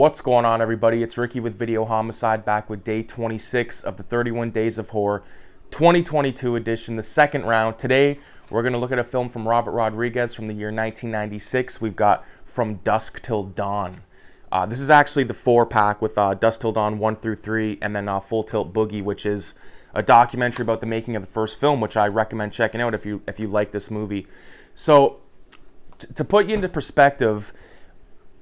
What's going on, everybody? It's Ricky with Videohomicide, back with day 26 of the 31 Days of Horror 2022 edition, the second round. Today, we're going to look at a film from Robert Rodriguez from the year 1996. We've got From Dusk Till Dawn. This is actually the 4-pack with Dusk Till Dawn 1 through 3, and then Full Tilt Boogie, which is a documentary about the making of the first film, which I recommend checking out if you like this movie. So, to put you into perspective,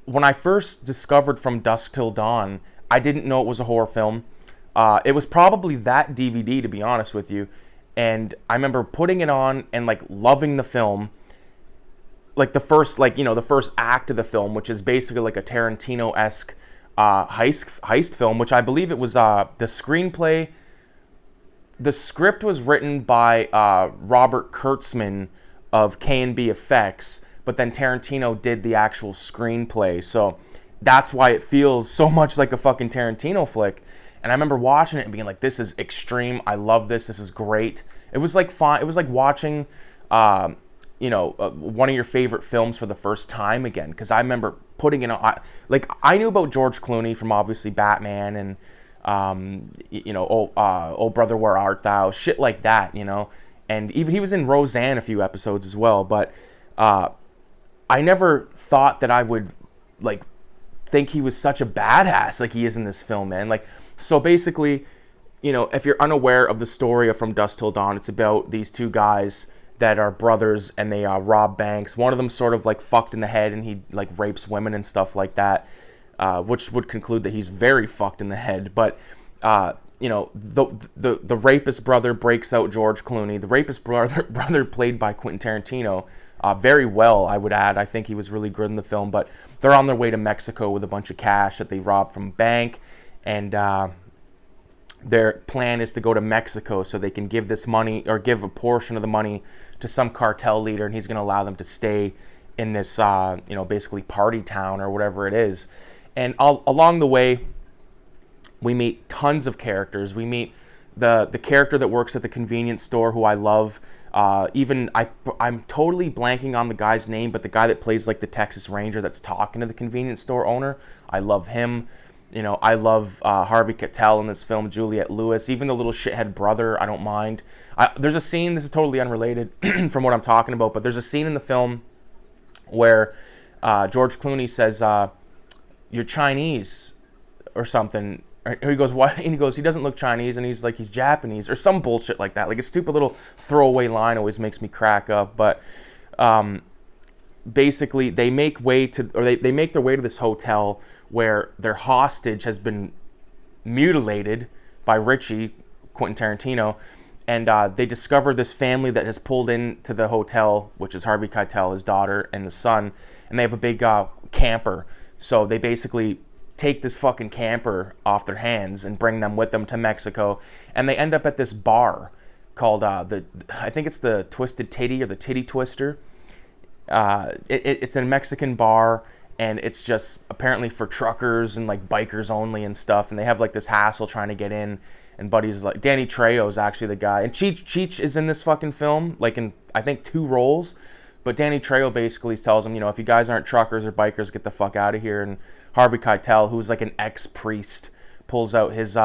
when I first discovered From Dusk Till Dawn, I didn't know it was a horror film. It was probably that DVD, to be honest with you. And I remember putting it on and loving the film. The first act of the film, which is basically like a Tarantino-esque heist film, which I believe it was the screenplay. The script was written by Robert Kurtzman of K&B Effects, but then Tarantino did the actual screenplay. So that's why it feels so much like a fucking Tarantino flick. And I remember watching it and being like, this is extreme. I love this. This is great. It was like fun. It was like watching, one of your favorite films for the first time again. Because I remember putting it on. I knew about George Clooney from obviously Batman and, Oh Brother, Where Art Thou? Shit like that, And even he was in Roseanne a few episodes as well. But I never thought that I would think he was such a badass like he is in this film, man. So basically, if you're unaware of the story of From Dusk Till Dawn, it's about these two guys that are brothers and they rob banks. One of them sort of fucked in the head and he rapes women and stuff like that, which would conclude that he's very fucked in the head. But the rapist brother breaks out George Clooney. The rapist brother played by Quentin Tarantino. Very well, I would add. I think he was really good in the film, but they're on their way to Mexico with a bunch of cash that they robbed from a bank, and their plan is to go to Mexico so they can give this money, or give a portion of the money to some cartel leader, and he's going to allow them to stay in this, basically party town or whatever it is. And along the way, we meet tons of characters. We meet the character that works at the convenience store, who I love. I'm totally blanking on the guy's name, but the guy that plays the Texas Ranger that's talking to the convenience store owner, I love him. I love Harvey Keitel in this film, Juliette Lewis, even the little shithead brother, I don't mind. There's a scene, this is totally unrelated from what I'm talking about, but there's a scene in the film where George Clooney says, you're Chinese or something. He goes, what? And he goes, he doesn't look Chinese, and he's he's Japanese, or some bullshit like that. A stupid little throwaway line always makes me crack up. But basically, they make they make their way to this hotel where their hostage has been mutilated by Richie, Quentin Tarantino, and they discover this family that has pulled into the hotel, which is Harvey Keitel, his daughter, and the son, and they have a big camper. So they basically take this fucking camper off their hands and bring them with them to Mexico, and they end up at this bar called I think it's the Twisted Titty or the Titty Twister. It's a Mexican bar, and it's just apparently for truckers and bikers only and stuff, and they have this hassle trying to get in. And Buddy's Danny Trejo is actually the guy, and Cheech is in this fucking film, in I think 2 roles. But Danny Trejo basically tells him, if you guys aren't truckers or bikers, get the fuck out of here. And Harvey Keitel, who's an ex-priest, pulls out his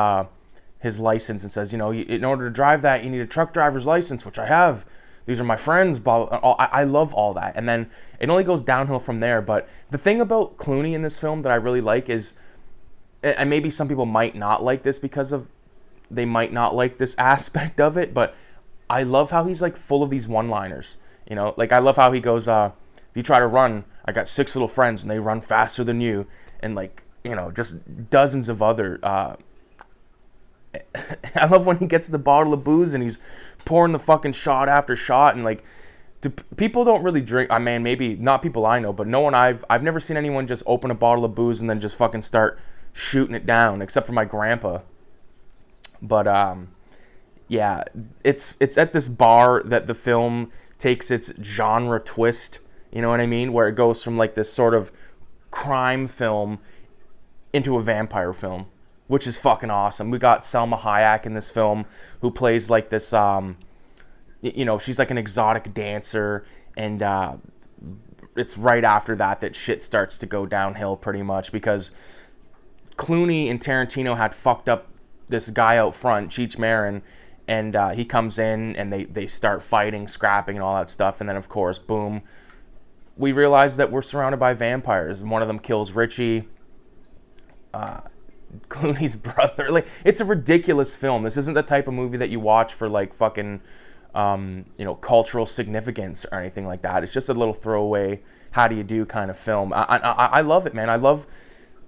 license and says, in order to drive that, you need a truck driver's license, which I have. These are my friends. Blah, blah, blah. I love all that. And then it only goes downhill from there. But the thing about Clooney in this film that I really like is, and maybe some people might not like this they might not like this aspect of it, but I love how he's full of these one-liners. I love how he goes, if you try to run, I got 6 little friends and they run faster than you. And just dozens of other, I love when he gets the bottle of booze and he's pouring the fucking shot after shot. And people don't really drink. I mean, maybe not people I know, but no one I've never seen anyone just open a bottle of booze and then just fucking start shooting it down, except for my grandpa. But, yeah, it's at this bar that the film takes its genre twist, you know what I mean? Where it goes from this sort of crime film into a vampire film, which is fucking awesome. We got Selma Hayek in this film, who plays this, she's an exotic dancer, and it's right after that shit starts to go downhill pretty much, because Clooney and Tarantino had fucked up this guy out front, Cheech Marin, and he comes in and they start fighting, scrapping, and all that stuff. And then, of course, boom, we realize that we're surrounded by vampires. And one of them kills Richie, Clooney's brother. Like, it's a ridiculous film. This isn't the type of movie that you watch for like fucking, cultural significance or anything like that. It's just a little throwaway, how do you do kind of film. I love it, man. I love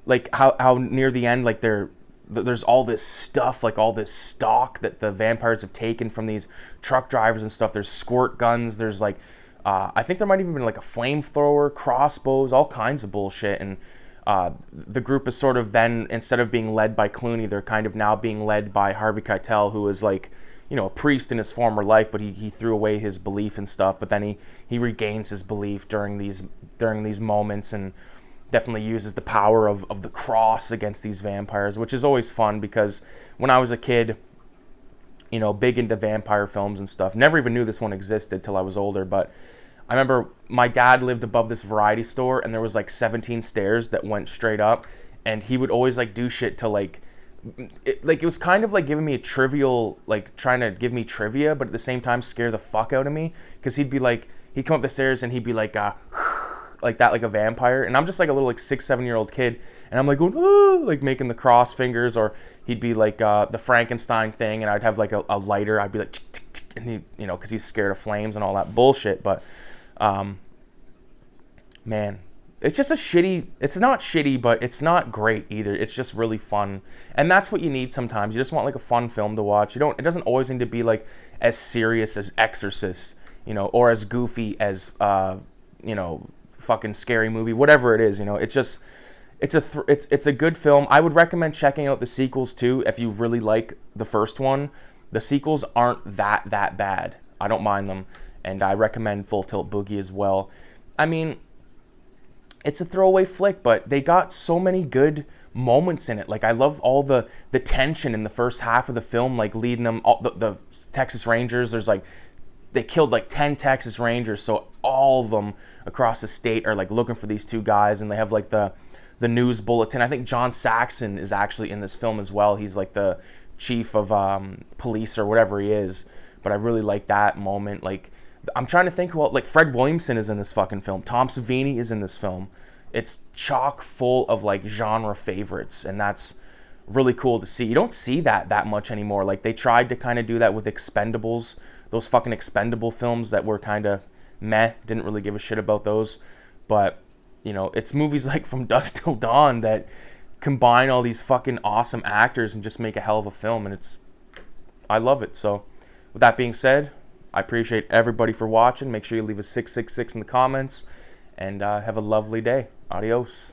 like how near the end, like there's all this stuff, like all this stock that the vampires have taken from these truck drivers and stuff. There's squirt guns. There's like, I think there might even been like a flamethrower, crossbows, all kinds of bullshit. And the group is sort of then, instead of being led by Clooney, they're kind of now being led by Harvey Keitel, who is like, a priest in his former life, but he threw away his belief and stuff. But then he regains his belief during these moments, and definitely uses the power of the cross against these vampires, which is always fun, because when I was a kid, big into vampire films and stuff, never even knew this one existed till I was older. But I remember my dad lived above this variety store, and there was like 17 stairs that went straight up, and he would always like do shit to like it was kind of like giving me a trivial, like trying to give me trivia, but at the same time scare the fuck out of me, because he'd come up the stairs and he'd be like like that, like a vampire, and I'm just like a little like 6-7-year-old kid, and I'm like going like making the cross fingers, or he'd be like the Frankenstein thing, and I'd have like a lighter, I'd be like tick, tick, tick, and he, because he's scared of flames and all that bullshit. But man, it's just it's not shitty, but it's not great either. It's just really fun. And that's what you need sometimes. You just want like a fun film to watch. It doesn't always need to be like as serious as Exorcist, or as goofy as, fucking Scary Movie, whatever it is, it's a good film. I would recommend checking out the sequels too, if you really like the first one. The sequels aren't that bad. I don't mind them. And I recommend Full Tilt Boogie as well. I mean, it's a throwaway flick, but they got so many good moments in it. Like, I love all the tension in the first half of the film, like leading them, all the Texas Rangers. There's like, they killed like 10 Texas Rangers, so all of them across the state are like looking for these two guys, and they have like the news bulletin. I think John Saxon is actually in this film as well. He's like the chief of police or whatever he is. But I really like that moment. Like, I'm trying to think who else, like Fred Williamson is in this fucking film. Tom Savini is in this film. It's chock full of like genre favorites, and that's really cool to see. You don't see that much anymore. Like, they tried to kind of do that with Expendables, those fucking Expendable films that were kind of meh, didn't really give a shit about those. But it's movies like From Dusk Till Dawn that combine all these fucking awesome actors and just make a hell of a film, and I love it. So with that being said, I appreciate everybody for watching. Make sure you leave a 666 in the comments, and have a lovely day. Adios.